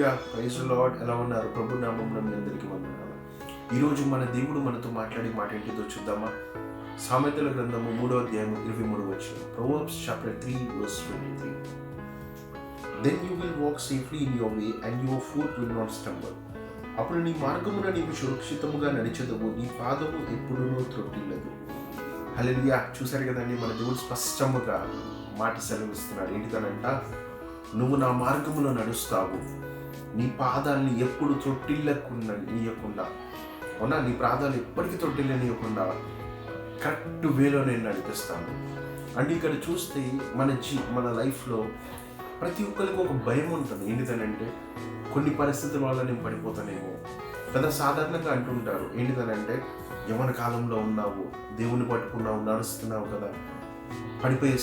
హల్లెలూయా, praise lord. ఎలా ఉన్నారు? ప్రభు నామమున మీ అందరికీ వందనాలు. ఈరోజు మన దేవుడు మనతో మాట్లాడే మాట ఏంటిదో చూద్దామా? సామెతల గ్రంథము 3వ అధ్యాయం 23వ వచనం. Proverbs chapter 3 verse 23. Then you will walk safely in your way and your foot will not stumble. అప్పుడు నీ మార్గమున నీవు సురక్షితముగా నడిచెదవు, నీ పాదము ఎప్పుడునూ త్రొట్టిల్లదు. హల్లెలూయా. చూశారు కదండి, మన దేవుడు స్పష్టముగా మాట సెలవిస్తున్నాడు. ఏంటిదనంట? నువ్వు నా మార్గములో నడుస్తావు, నీ పాదాలని ఎప్పుడు నీయకుండా, అవునా, నీ పాదాలు ఎప్పటికీ నీయకుండా కరెక్ట్ వేలో నేను నడిపిస్తాను. అంటే ఇక్కడ చూస్తే మన లైఫ్లో ప్రతి ఒక్కరికి ఒక భయం ఉంటుంది. ఏంటిదనంటే, కొన్ని పరిస్థితుల వల్ల నేను పడిపోతానేమో కదా. సాధారణంగా అంటుంటారు, ఏంటిదనంటే, యవ్వన కాలంలో ఉన్నావు, దేవుని పట్టుకున్నావు, నడుస్తున్నావు కదా, పడిపోయే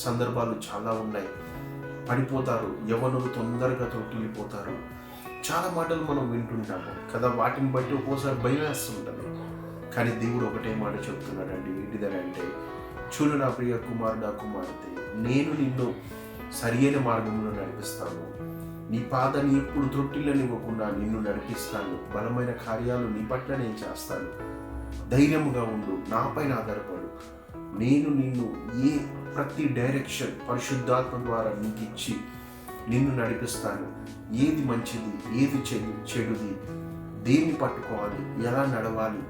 సందర్భాలు చాలా ఉన్నాయి. పడిపోతారు, యవ్వనులు తొందరగా తొట్టిల్లిపోతారు. చాలా మాటలు మనం వింటుంటాము కదా. వాటిని బట్టి ఒక్కోసారి భయం వేస్తుంటుంది. కానీ దేవుడు ఒకటే మాట చెప్తున్నాడండి. ఏంటిదనంటే, చూడు నా ప్రియ కుమారుడా, కుమార్తె, నేను నిన్ను సరియైన మార్గంలో నడిపిస్తాను, నీ పాదాన్ని ఎప్పుడు త్రొట్టిల్లనివ్వకుండా నిన్ను నడిపిస్తాను, బలమైన కార్యాలు నీ పట్ల నేను చేస్తాను, ధైర్యముగా ఉండు, నాపైన ఆధారపడు, నేను నిన్ను ప్రతి డైరెక్షన్ పరిశుద్ధాత్మ ద్వారా నీకు ఇచ్చి నిన్ను నడిపిస్తాను. ఏది మంచిది, ఏది చెడుది, దేన్ని పట్టుకోవాలి, ఎలా నడవాలి,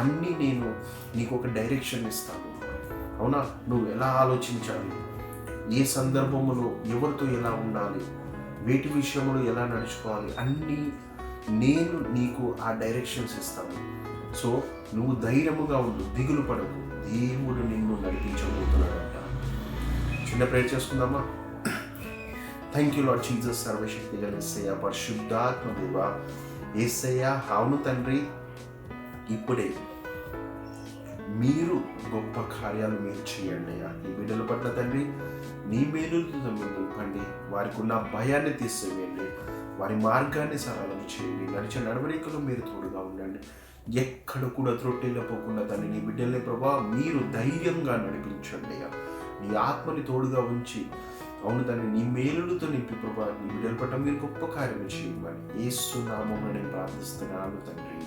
అన్నీ నేను నీకు ఒక డైరెక్షన్ ఇస్తాను. అవునా, నువ్వు ఎలా ఆలోచించాలి, ఏ సందర్భంలో ఎవరితో ఎలా ఉండాలి, వేటి విషయంలో ఎలా నడుచుకోవాలి, అన్నీ నేను నీకు ఆ డైరెక్షన్స్ ఇస్తాను. సో నువ్వు ధైర్యముగా ఉండు, దిగులు పడకు, దేవుడు నిన్ను నడిపించబోతున్నాడంట. చిన్న ప్రేయర్ చేసుకుందామా? థ్యాంక్ యూ లార్డ్ జీసస్, సర్వశక్తి గల యేసయ్య, పరిశుద్ధాత్మ దేవా, యేసయ్య, అవును తండ్రి, ఇప్పుడే మీరు గొప్ప కార్యాలు మీరు చేయండి అయ్యా. ఈ బిడ్డల పట్ల తండ్రి నీ మేలుతో మీరు నింపండి, వారికి ఉన్న భయాన్ని తీసివేయండి, వారి మార్గాన్ని సరళం చేయండి, నడిచే నడవడికలో మీరు తోడుగా ఉండండి. ఎక్కడ కూడా త్రొట్టిల్లపోకుండా తండ్రి నీ బిడ్డల్ని ప్రభా మీరు ధైర్యంగా నడిపించండి అయ్యా. నీ ఆత్మని తోడుగా ఉంచి, అవును తండ్రి, నీ మేలులతో నింపి ప్రభా నీ బిడ్డల పట్ల మీరు గొప్ప కార్యం చేయమని యేసు నామమున నేను ప్రార్థిస్తున్నాను తండ్రి.